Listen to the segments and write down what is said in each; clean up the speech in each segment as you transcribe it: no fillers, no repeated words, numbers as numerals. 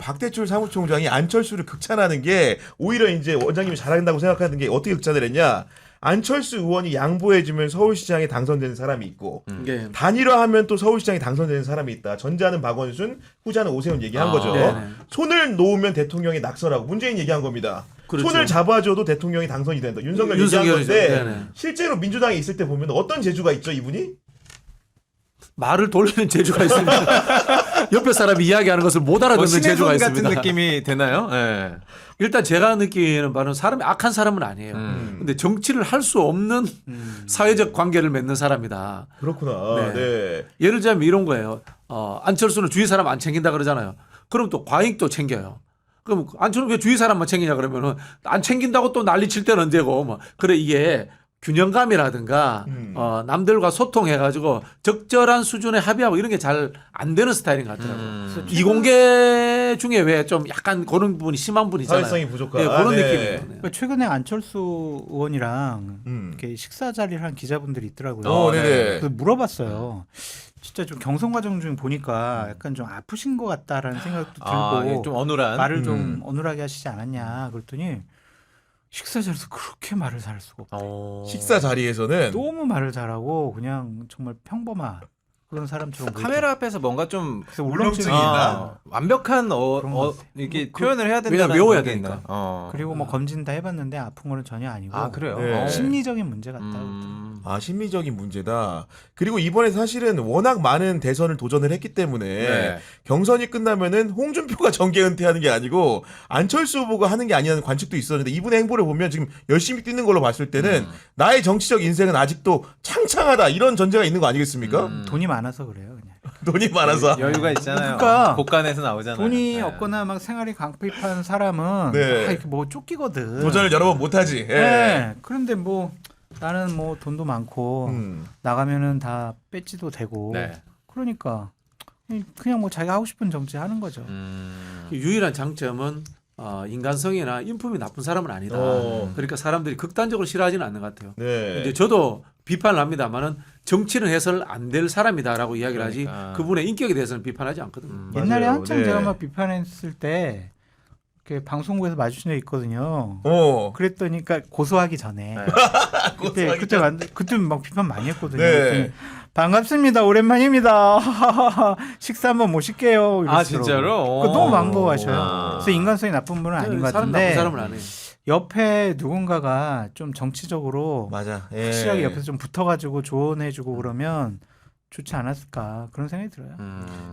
박대출 사무총장이 안철수를 극찬하는 게 오히려 이제 원장님이 잘한다고 생각하는 게 어떻게 극찬을 했냐? 안철수 의원이 양보해주면 서울시장에 당선되는 사람이 있고 단일화하면 또 서울시장에 당선되는 사람이 있다. 전자는 박원순, 후자는 오세훈 얘기한 거죠. 네네. 손을 놓으면 대통령이 낙선하고 문재인 얘기한 겁니다. 그렇죠. 손을 잡아줘도 대통령이 당선이 된다. 윤석열 얘기한 윤석열이죠. 건데 네네. 실제로 민주당에 있을 때 보면 어떤 재주가 있죠, 이분이? 말을 돌리는 재주가 있습니다. 옆에 사람이 이야기하는 것을 못 알아듣는 재주가 같은 있습니다. 느낌이 되나요? 네. 일단 제가 느끼는 바는 사람이 악한 사람은 아니에요. 근데 정치를 할 수 없는 사회적 관계를 맺는 사람이다. 그렇구나. 네. 예를 들자면 이런 거예요. 안철수는 주위 사람 안 챙긴다 그러잖아요. 그럼 또 과잉도 챙겨요. 그럼 안철수는 왜 주위 사람만 챙기냐 그러면은 안 챙긴다고 또 난리칠 때는 언제고 뭐. 그래 이게 균형감이라든가 남들과 소통해가지고 적절한 수준에 합의하고 이런 게 잘 안 되는 스타일인 것 같더라고요. 이공계 중에 왜 좀 약간 그런 부분이 심한 분이 있잖아요. 사회성이 부족한. 네, 그런 네. 느낌이에요. 네. 그러니까 최근에 안철수 의원이랑 이렇게 식사 자리를 한 기자분들이 있더라고요. 네네. 그래서 물어봤어요. 진짜 좀 경선 과정 중 보니까 약간 좀 아프신 것 같다라는 생각도 들고 아, 예, 좀 어눌한 말을 좀 어눌하게 하시지 않았냐 그랬더니 식사 자리에서 그렇게 말을 잘할 수가 없다. 식사 자리에서는 너무 말을 잘하고 그냥 정말 평범한 그런 사람처럼 카메라 앞에서 뭔가 좀 그래서 울렁증이 울렁증이 있나? 완벽한 그런 것 이렇게 표현을 해야 된다는 왜냐면 외워야 게 되니까. 있나? 그리고 뭐 검진 다 해봤는데 아픈 거는 전혀 아니고 아 그래요? 네. 심리적인 문제 같다. 심리적인 문제다. 그리고 이번에 사실은 워낙 많은 대선을 도전을 했기 때문에 네. 경선이 끝나면은 홍준표가 정계 은퇴하는 게 아니고 안철수 후보가 하는 게 아니라는 관측도 있었는데 이분의 행보를 보면 지금 열심히 뛰는 걸로 봤을 때는 나의 정치적 인생은 아직도 창창하다 이런 전제가 있는 거 아니겠습니까? 돈이 많아서 그래요. 그냥. 돈이 많아서. 여유가 있잖아요. 그러니까 복간에서 나오잖아요. 돈이 네. 없거나 막 생활이 강핍한 사람은 네. 다 이렇게 뭐 쫓기거든. 도전을 여러 번 못하지. 예. 네. 그런데 뭐 나는 뭐 돈도 많고 나가면은 다 배지도 되고 네. 그러니까 그냥 뭐 자기가 하고 싶은 정치 하는 거죠. 유일한 장점은 인간성이나 인품이 나쁜 사람은 아니다. 그러니까 사람들이 극단적으로 싫어하지는 않는 것 같아요. 네. 이제 저도 비판을 합니다만은 정치는 해서는 안 될 사람이다라고 이야기를 하지 그러니까. 그분의 인격에 대해서는 비판하지 않거든요. 옛날에 맞아요. 한창 네. 제가 막 비판했을 때 이렇게 방송국에서 마주친 적 있거든요. 그랬더니 그러니까 고소하기 전에 그때 막 비판 많이 했거든요. 네. 그랬더니 반갑습니다. 오랜만입니다. 식사 한번 모실게요. 아 이러시더라고요. 진짜로? 그거 너무 반가워하셔요. 아. 그래서 인간성이 나쁜 분은 아닌 것 사람 나쁜 같은데 사람은 아니에요. 옆에 누군가가 좀 정치적으로 맞아. 예. 확실하게 옆에서 좀 붙어가지고 조언해주고 그러면 좋지 않았을까 그런 생각이 들어요.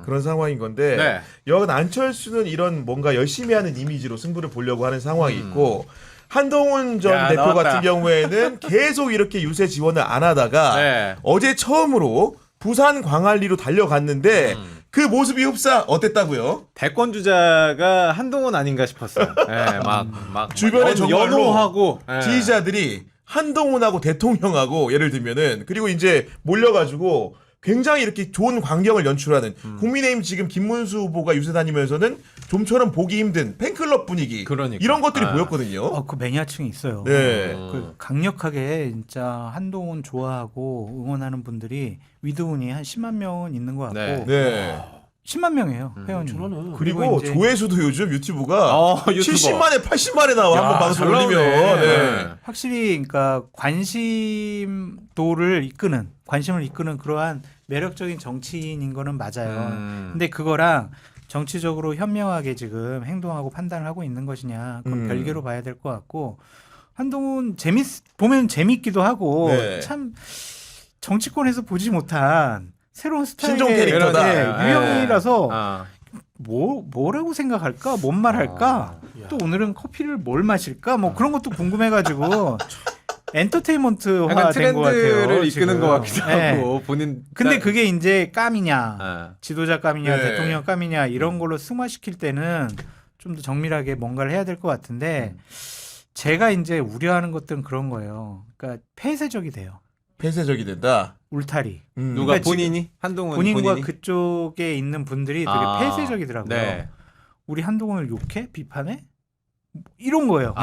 그런 상황인 건데 네. 여간 안철수는 이런 뭔가 열심히 하는 이미지로 승부를 보려고 하는 상황이 있고 한동훈 전 야, 대표 나왔다. 같은 경우에는 계속 이렇게 유세 지원을 안 하다가 네. 어제 처음으로 부산 광안리로 달려갔는데 그 모습이 흡사 어땠다고요? 대권 주자가 한동훈 아닌가 싶었어요. 네, 막 주변에 정말로 연호하고 네. 지지자들이 한동훈하고 대통령하고 예를 들면은 그리고 이제 몰려가지고 굉장히 이렇게 좋은 광경을 연출하는 국민의힘 지금 김문수 후보가 유세 다니면서는 좀처럼 보기 힘든 팬클럽 분위기 그러니까. 이런 것들이 아. 보였거든요. 그 매니아층이 있어요. 네. 그 강력하게 진짜 한동훈 좋아하고 응원하는 분들이 위드훈이 한 10만 명은 있는 것 같고 네. 네. 10만 명이에요 회원이. 저는 그리고 이제 조회수도 요즘 유튜브가 유튜버. 70만에 80만에 나와 한번 방송 잘 올리면. 나오네. 네. 확실히 그러니까 관심을 이끄는 그러한 매력적인 정치인인 거는 맞아요. 근데 그거랑 정치적으로 현명하게 지금 행동하고 판단을 하고 있는 것이냐 그건 별개로 봐야 될 것 같고 한동훈 보면 재밌기도 하고 네. 참 정치권에서 보지 못한 새로운 스타일의 신종 캐릭터다. 네, 유형이라서 아. 뭐라고 생각할까? 뭔 말할까? 또 오늘은 커피를 뭘 마실까? 뭐 그런 것도 궁금해가지고 엔터테인먼트화 약간 된 것 같아요. 트렌드를 이끄는 지금. 것 같기도 네. 하고 본인. 근데 그게 이제 깜이냐, 아. 지도자 깜이냐, 네. 대통령 깜이냐 이런 걸로 승화시킬 때는 좀 더 정밀하게 뭔가를 해야 될 것 같은데 제가 이제 우려하는 것들은 그런 거예요. 그러니까 폐쇄적이 돼요. 폐쇄적이 된다. 울타리. 누가 그러니까 본인이 한동훈 본인과 본인이? 그쪽에 있는 분들이 되게 아. 폐쇄적이더라고요. 네. 우리 한동훈을 욕해? 비판해? 이런 거예요.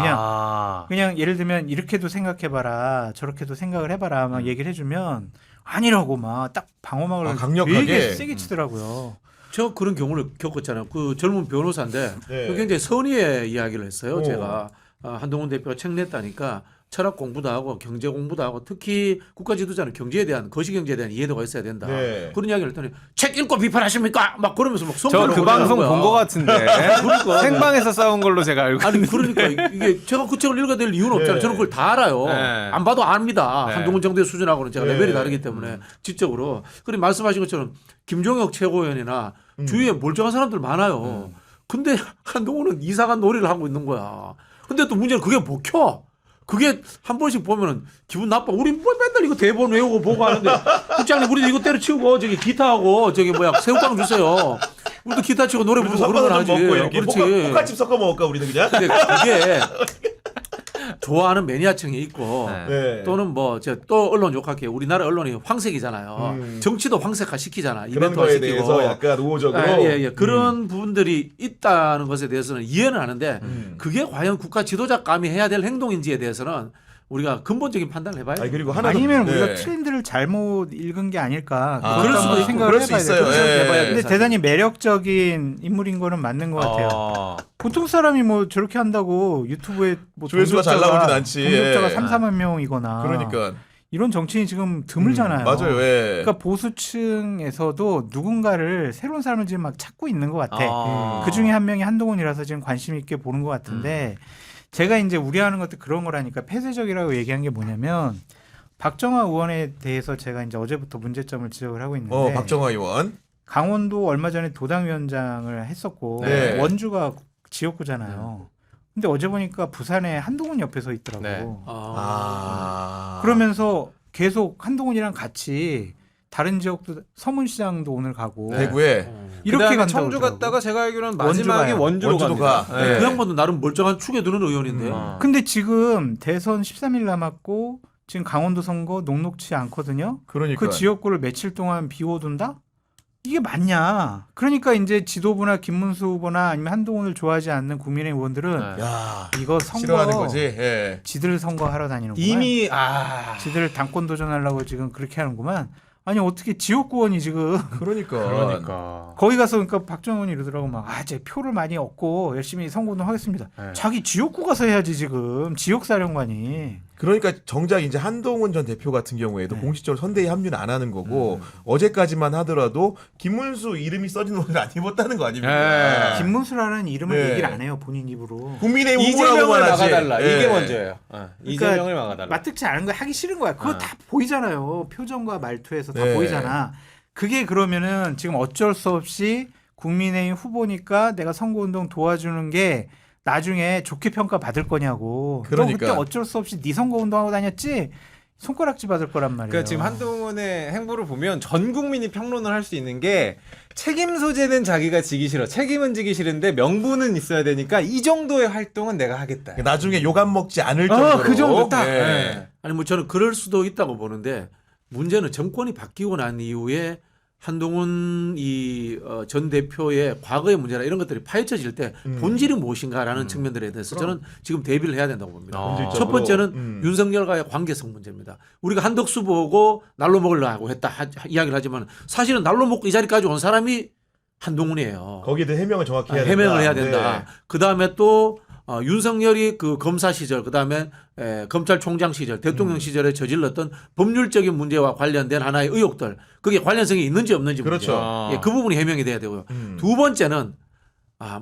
그냥 예를 들면 이렇게도 생각해봐라, 저렇게도 생각을 해봐라, 막 얘기를 해주면 아니라고 막 딱 방어막을 강력하게? 되게 세게 치더라고요. 저 그런 경우를 겪었잖아요. 그 젊은 변호사인데 네. 굉장히 선의의 이야기를 했어요. 오. 제가 한동훈 대표가 책 냈다니까 철학 공부도 하고 경제 공부도 하고 특히 국가 지도자는 경제에 대한 거시경제에 대한 이해도가 있어야 된다. 네. 그런 이야기를 했더니 책 읽고 비판하십니까? 막 그러면서 막 저 성토를 그 방송 거야. 본 것 같은데 그러니까. 생방에서 싸운 걸로 제가 알고 아니 있는데. 그러니까 이게 제가 그 책을 읽어야 될 이유는 없잖아요. 네. 저는 그걸 다 알아요. 네. 안 봐도 압니다. 네. 한동훈 정도의 수준하고는 제가 네. 레벨이 다르기 때문에 지적으로. 그리고 말씀하신 것처럼 김종혁 최고위원이나 주위에 멀쩡한 사람들 많아요. 근데 한동훈은 이상한 놀이를 하고 있는 거야. 근데 또 문제는 그게 먹혀. 그게 한 번씩 보면은 기분 나빠. 우리 뭐 맨날 이거 대본 외우고 보고 하는데 국장님 우리도 이거 때려치우고 저기 기타하고 저기 뭐야 새우깡 주세요. 우리도 기타 치고 노래 부르고 그런 걸 섞어서 하지. 좀 먹고 이렇게 그렇지. 포카칩 섞어 먹을까 우리는 그냥? 근데 그게 좋아하는 매니아층이 있고 네. 네. 또는 뭐 제가 또 언론 욕할게요. 우리나라 언론이 황색이잖아요. 정치도 황색화 시키잖아. 그런 이벤트화 거에 시키고. 대해서 약간 우호적으로 예. 그런 부분들이 있다는 것에 대해서는 이해는 하는데 그게 과연 국가 지도자감이 해야 될 행동인지에 대해서는 우리가 근본적인 판단을 해봐야 아니 돼요. 그리고 하나 아니면 더, 우리가 네. 트렌드를 잘못 읽은 게 아닐까. 아, 그럴 그럴 수도 수도 있고, 생각을 그럴 수 해봐야 있어요. 돼요. 그렇죠. 예. 해봐야 돼요. 근데 대단히 매력적인 인물인 거는 맞는 것 같아요. 보통 사람이 뭐 저렇게 한다고 유튜브에 뭐 조회수가 잘 나오진 않지. 동력자가 예. 3, 4만 명이거나 그러니까 이런 정치인이 지금 드물잖아요. 맞아요. 예. 그러니까 보수층에서도 누군가를 새로운 사람을 지금 막 찾고 있는 것 같아. 그 중에 한 명이 한동훈이라서 지금 관심 있게 보는 것 같은데 제가 이제 우려하는 것도 그런 거라니까 폐쇄적이라고 얘기한 게 뭐냐면 박정화 의원에 대해서 제가 이제 어제부터 문제점을 지적을 하고 있는데 박정화 의원. 강원도 얼마 전에 도당위원장을 했었고 네. 원주가 지역구잖아요. 근데 어제 보니까 부산에 한동훈 옆에 서 있더라고. 네. 그러면서 계속 한동훈이랑 같이 다른 지역도 서문시장도 오늘 가고 대구에 이렇게 간다고 청주 그러더라고. 갔다가 제가 알기로는 원주 마지막에 가요. 원주로 원주도 갑니다. 가. 네. 그 양반도 나름 멀쩡한 축에 드는 의원인데. 근데 지금 대선 13일 남았고 지금 강원도 선거 녹록치 않거든요. 그러니까 그 지역구를 며칠 동안 비워둔다? 이게 맞냐? 그러니까 이제 지도부나 김문수 후보나 아니면 한동훈을 좋아하지 않는 국민의 의원들은 네. 야 이거 선거 싫어하는 거지. 예. 지들 선거하러 다니는구만. 이미 지들 당권 도전하려고 지금 그렇게 하는구만. 아니 어떻게 지역구원이 지금 그러니까. 거기 가서 그러니까 박정원이 이러더라고 막 제 표를 많이 얻고 열심히 선거운동 하겠습니다. 네. 자기 지역구 가서 해야지 지금 지역사령관이. 그러니까 정작 이제 한동훈 전 대표 같은 경우에도 네. 공식적으로 선대위 합류는 안 하는 거고 어제까지만 하더라도 김문수 이름이 써진 옷을 안 입었다는 거 아닙니까? 김문수라는 이름을 네. 얘기를 안 해요 본인 입으로. 국민의힘 이재명을 후보라고만 하지. 막아달라. 예. 이게 먼저예요. 그러니까 이재명을 막아달라. 마뜩지 않은 거 하기 싫은 거야. 그거 다 보이잖아요. 표정과 말투에서 다 네. 보이잖아. 그게 그러면은 지금 어쩔 수 없이 국민의힘 후보니까 내가 선거운동 도와주는 게 나중에 좋게 평가 받을 거냐고. 그러니까. 너 그때 어쩔 수 없이 네 선거운동하고 다녔지? 손가락질 받을 거란 말이에요. 그러니까 지금 한동훈의 행보를 보면 전 국민이 평론을 할 수 있는 게 책임 소재는 자기가 지기 싫어. 책임은 지기 싫은데 명분은 있어야 되니까 이 정도의 활동은 내가 하겠다. 나중에 욕 안 먹지 않을 정도로. 그 정도 딱. 예. 네. 아니 뭐 저는 그럴 수도 있다고 보는데 문제는 정권이 바뀌고 난 이후에 한동훈 전 대표의 과거의 문제나 이런 것들이 파헤쳐질 때 본질이 무엇인가라는 측면들에 대해서 저는 지금 대비를 해야 된다고 봅니다. 본질적으로. 첫 번째는 윤석열과의 관계성 문제입니다. 우리가 한덕수 보고 날로 먹으려고 했다 이야기를 하지만 사실은 날로 먹고 이 자리까지 온 사람이 한동훈이에요. 거기에 대해 해명을 정확히 해야 된다. 해명을 해야 된다. 네. 그 다음에 또 윤석열이 그 검사 시절, 그 다음에 검찰총장 시절, 대통령 시절에 저질렀던 법률적인 문제와 관련된 하나의 의혹들, 그게 관련성이 있는지 없는지 그렇죠. 문제. 그 부분이 해명이 돼야 되고요. 두 번째는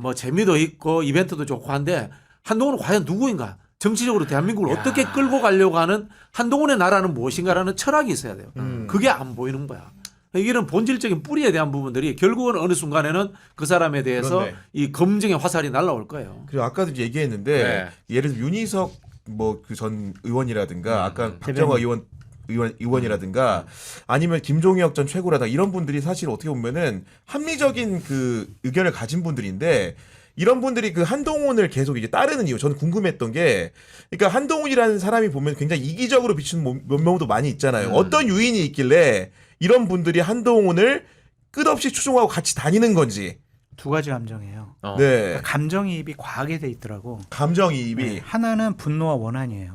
뭐 재미도 있고 이벤트도 좋고 한데 한동훈은 과연 누구인가? 정치적으로 대한민국을 어떻게 끌고 가려고 하는 한동훈의 나라는 무엇인가라는 철학이 있어야 돼요. 그게 안 보이는 거야. 이런 본질적인 뿌리에 대한 부분들이 결국은 어느 순간에는 그 사람에 대해서 그렇네. 이 검증의 화살이 날라올 거예요. 그리고 아까도 얘기했는데 네. 예를 들어 윤희석 뭐 그 전 의원이라든가 아까 박정화 의원이라든가 아니면 김종혁 전 최고라든가 이런 분들이 사실 어떻게 보면은 합리적인 그 의견을 가진 분들인데 이런 분들이 그 한동훈을 계속 이제 따르는 이유 저는 궁금했던 게 그러니까 한동훈이라는 사람이 보면 굉장히 이기적으로 비추는 몇 명도 많이 있잖아요. 어떤 요인이 있길래 이런 분들이 한동훈을 끝없이 추종하고 같이 다니는 건지. 두 가지 감정이에요. 네. 그러니까 감정이입이 과하게 돼 있더라고. 감정이입이. 네. 하나는 분노와 원한이에요.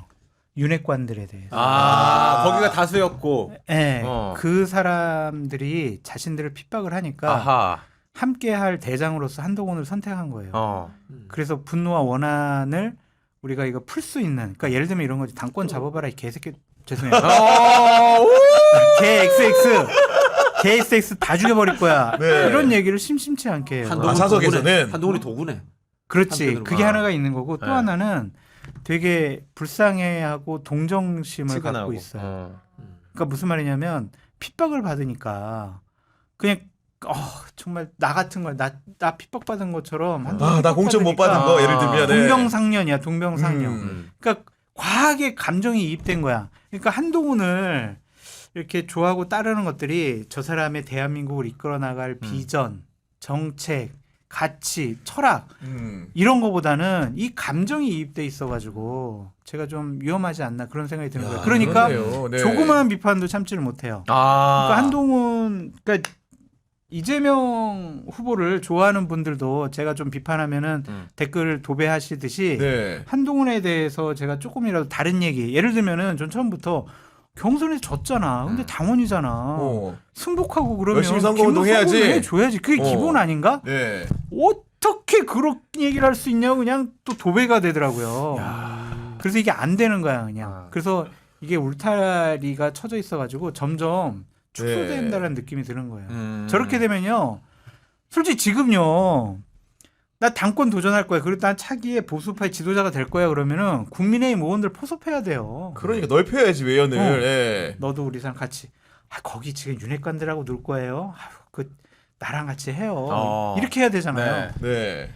윤핵관들에 대해서. 거기가 다수였고. 네. 어. 그 사람들이 자신들을 핍박을 하니까 아하. 함께할 대장으로서 한동훈을 선택한 거예요. 그래서 분노와 원한을 우리가 이거 풀 수 있는, 그러니까 예를 들면 이런 거지. 당권 잡아봐라 이 개새끼. 죄송해요. 개 XX 다 죽여버릴 거야. 네. 이런 얘기를 심심치 않게 해요. 사석에서는 한동훈이 도구네. 그렇지. 한편으로. 그게 하나가 있는 거고 또 네. 하나는 되게 불쌍해하고 동정심을 갖고 치근하고. 있어요. 그러니까 무슨 말이냐면 핍박을 받으니까 그냥 정말 나 같은 걸 나 핍박받은 것처럼 나 공천 못 받은 거 예를 들면 동병상련이야. 동병상련. 음. 그러니까 과하게 감정이 이입된 거야. 그러니까 한동훈을 이렇게 좋아하고 따르는 것들이 저 사람의 대한민국을 이끌어 나갈 비전, 정책, 가치, 철학 이런 거보다는 이 감정이 이입돼 있어가지고 제가 좀 위험하지 않나 그런 생각이 드는 거예요. 그러니까 그러네요. 네. 조그마한 비판도 참지를 못해요. 그러니까 한동훈, 그러니까 이재명 후보를 좋아하는 분들도 제가 좀 비판하면은 댓글 도배하시듯이 네. 한동훈에 대해서 제가 조금이라도 다른 얘기, 예를 들면은 전 처음부터 경선에서 졌잖아. 근데 당원이잖아. 승복하고 그러면 열심히 선거운동 해야지. 해줘야지. 그게 기본 아닌가? 네. 어떻게 그런 얘기를 할 수 있냐고 그냥 또 도배가 되더라고요. 그래서 이게 안 되는 거야 그냥. 그래서 이게 울타리가 쳐져 있어가지고 점점 축소된다는 느낌이 드는 거예요. 저렇게 되면요. 솔직히 지금요. 나 당권 도전할 거야. 그리고 난 차기의 보수파의 지도자가 될 거야. 그러면은 국민의힘 의원들 포섭해야 돼요. 그러니까 넓혀야지 외연을. 예. 너도 우리랑 같이. 거기 지금 윤핵관들하고 놀 거예요. 나랑 같이 해요. 이렇게 해야 되잖아요. 네.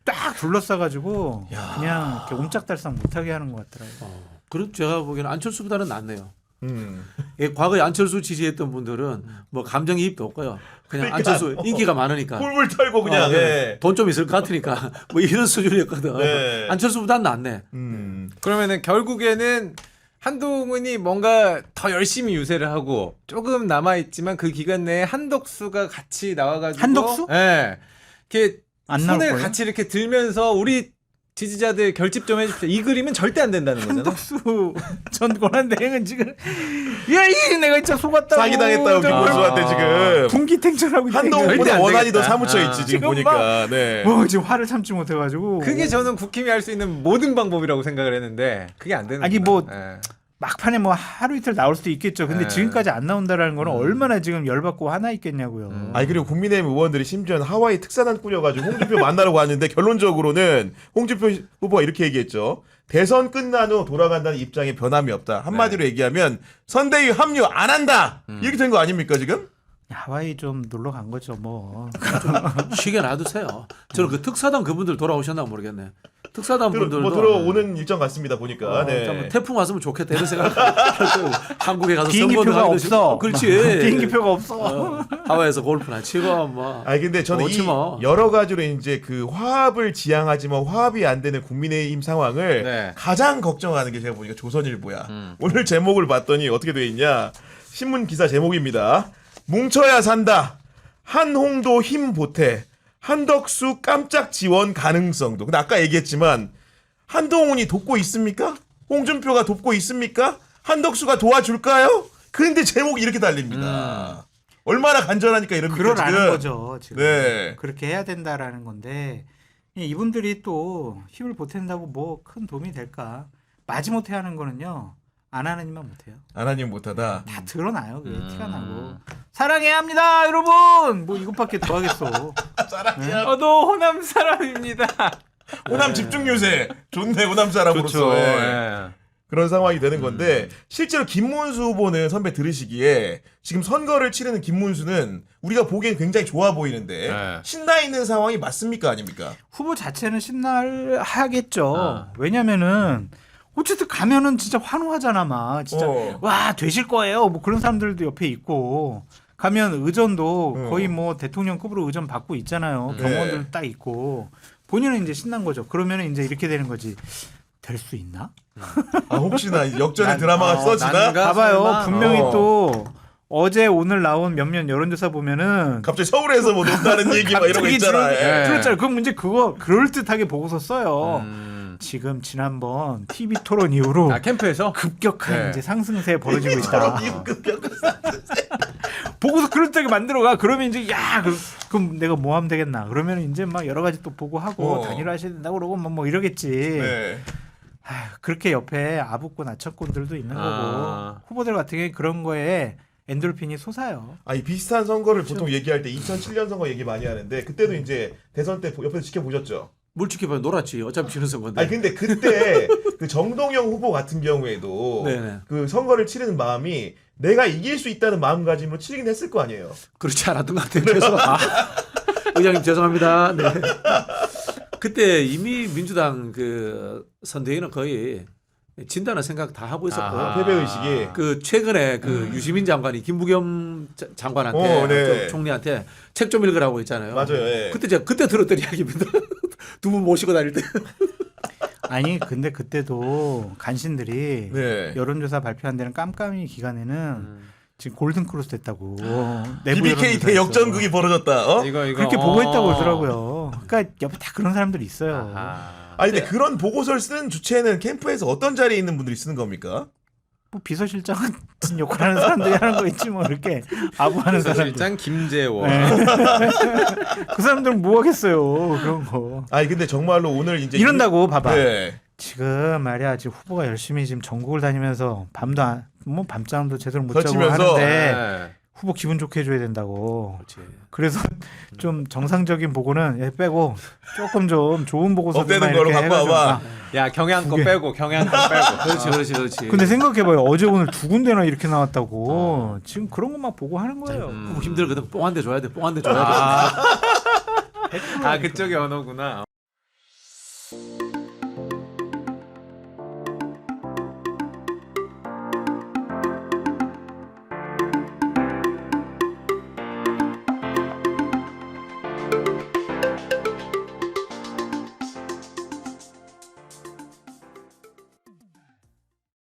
딱 둘러싸가지고 그냥 이렇게 옴짝달싹 못하게 하는 것 같더라고요. 그래도 제가 보기에는 안철수보다는 낫네요. 예, 과거에 안철수 지지했던 분들은 뭐 감정이입도 없고요. 그냥 그러니까, 안철수 인기가 많으니까 꿀물 털고 그냥. 예. 돈 좀 있을 것 같으니까 뭐 이런 수준이었거든. 네. 안철수보다는 낫네. 그러면은 결국에는 한동훈이 뭔가 더 열심히 유세를 하고 조금 남아 있지만 그 기간 내에 한덕수가 같이 나와가지고 한덕수? 예, 이렇게 안 나올 손을 거예요? 같이 이렇게 들면서 우리 지지자들 결집 좀 해주십시오. 이 그림은 절대 안 된다는 거잖아. 한덕수 전 권한대행은 지금 이 내가 진짜 속았다고 사기당했다고 김문수한테 지금. 분기탱천하고 절대 한동훈보다 안 원한이 더 되겠다. 사무쳐 있지 지금 지금 보니까. 네. 지금 화를 참지 못해가지고 그게 저는 국힘이 할 수 있는 모든 방법이라고 생각을 했는데 그게 안 되는 아니, 거야. 뭐 예. 막판에 뭐 하루 이틀 나올 수도 있겠죠. 근데 네. 지금까지 안 나온다라는 거는 얼마나 지금 열받고 화나 있겠냐고요. 아니 그리고 국민의힘 의원들이 심지어 하와이 특사단 꾸려가지고 홍준표 만나러 갔는데 결론적으로는 홍준표 후보가 이렇게 얘기했죠. 대선 끝난 후 돌아간다는 입장에 변함이 없다. 한마디로 얘기하면 선대위 합류 안 한다. 이렇게 된 거 아닙니까 지금? 하와이 좀 놀러 간 거죠 뭐. 쉬게 놔두세요. 저는 그 특사단 그분들 돌아오셨나 모르겠네. 특사단 분들도 뭐 들어오는 일정 같습니다 보니까. 네. 뭐 태풍 왔으면 좋겠다 이런 생각 할 거예요. 한국에 가서 비행기표가 선거도 하기도 없어. 싫고. 그렇지. 비행기표가 없어. 하와이에서 골프나 치고 뭐. 아니 근데 저는 그렇지 이 뭐. 여러 가지로 이제 그 화합을 지향하지만 화합이 안 되는 국민의힘 상황을 네. 가장 걱정하는 게 제가 보니까 조선일보야. 오늘 제목을 봤더니 어떻게 돼 있냐? 신문 기사 제목입니다. 뭉쳐야 산다. 한홍도 힘 보태. 한덕수 깜짝 지원 가능성도. 근데 아까 얘기했지만 한동훈이 돕고 있습니까? 홍준표가 돕고 있습니까? 한덕수가 도와줄까요? 근데 제목이 이렇게 달립니다. 얼마나 간절하니까 이럽니까 그러라는 지금. 거죠. 지금 네. 그렇게 해야 된다라는 건데 이분들이 또 힘을 보탠다고 뭐 큰 도움이 될까? 마지못해 하는 거는요. 안 하는 이만 못해요. 안 하니면 못하다. 다 드러나요. 그게 티가 나고. 사랑해야 합니다, 여러분. 뭐 이것밖에 더 하겠어. 사랑이야. 저도 호남 사람입니다. 호남 집중 요새. 좋네 호남 사람으로서. 좋죠. 예. 예. 그런 상황이 되는 건데 실제로 김문수 후보는 선배 들으시기에 지금 선거를 치르는 김문수는 우리가 보기엔 굉장히 좋아 보이는데 네. 신나 있는 상황이 맞습니까 아닙니까? 후보 자체는 신나하겠죠. 왜냐면은 어쨌든 가면은 진짜 환호하잖아, 막 진짜 와 되실 거예요. 뭐 그런 사람들도 옆에 있고 가면 의전도 거의 뭐 대통령급으로 의전 받고 있잖아요. 경호원들 네. 딱 있고 본인은 이제 신난 거죠. 그러면은 이제 이렇게 되는 거지. 될 수 있나? 아 혹시나 역전의 드라마가 써지나? 난가? 봐봐요. 설마? 분명히 또 어제 오늘 나온 몇몇 여론조사 보면은 갑자기 서울에서 뭐 논다는 얘기 막 이런 거 있잖아. 예. 그렇잖아요. 그럼 문제 그거 그럴 듯하게 보고서 써요. 지금 지난번 TV 토론 이후로 아 캠프에서 급격한 네. 이제 상승세 벌어지고 있다. 보고서 그럴때게 만들어가. 그러면 이제 야 그럼 내가 뭐 하면 되겠나. 그러면 이제 막 여러 가지 또 보고하고 단일화하셔야 된다고 그러고 뭐 이러겠지. 네. 아휴, 그렇게 옆에 아부꾼 아첨꾼들도 있는 거고 후보들 같은 경우에 그런 거에 엔돌핀이 솟아요. 아니 비슷한 선거를 보통 얘기할 때 2007년 선거 얘기 많이 하는데 그때도 이제 대선 때 옆에서 지켜보셨죠? 뭘 지켜봐요? 놀았지. 어차피 지는 선거인데. 아니 근데 그때 그 정동영 후보 같은 경우에도 네네. 그 선거를 치르는 마음이 내가 이길 수 있다는 마음가짐으로 치르긴 했을 거 아니에요. 그렇지 않았던 것 같아요. 의장님 죄송합니다. 네. 그때 이미 민주당 그 선대위는 거의 진다는 생각 다 하고 있었고요. 패배 의식이. 그 최근에 그 유시민 장관이 김부겸 장관한테 네. 총리한테 책 좀 읽으라고 했잖아요. 맞아요. 예. 그때 제가 그때 들었던 이야기입니다. 두 분 모시고 다닐 때. 아니 근데 그때도 간신들이 네. 여론조사 발표한 데는 깜깜이 기간에는 지금 골든크로스 됐다고. 내부 BBK 여론조사에서. 대역전극이 벌어졌다. 어? 이거 그렇게 보고 있다고 그러더라고요. 그러니까 옆에 다 그런 사람들이 있어요. 아니 근데 그런 보고서를 쓰는 주체는 캠프에서 어떤 자리에 있는 분들이 쓰는 겁니까? 뭐 비서실장 같은 역할하는 사람들이 하는 거 있지 뭐 이렇게 아부하는 사람들. 실장 김재원. 그 사람들은 뭐 하겠어요 그런 거. 아니 근데 정말로 오늘 이제 이런다고 봐봐. 네. 지금 말이야 지금 후보가 열심히 지금 전국을 다니면서 밤도 뭐 밤잠도 제대로 못 자고 설치면서. 하는데 네. 후보 기분 좋게 해줘야 된다고. 그렇지. 그래서 좀 정상적인 보고는 얘 빼고 조금 좀 좋은 보고서만 업되는 이렇게 걸로 갖고 해가지고. 와봐. 야 경향권 빼고 경향권 빼고. 그렇지. 근데 생각해봐요. 어제 오늘 두 군데나 이렇게 나왔다고. 지금 그런 것만 보고 하는 거예요. 후보 힘들거든. 뽕 한 대 줘야 돼. 뽕 한 대 줘야 돼. 아 그쪽의 언어구나.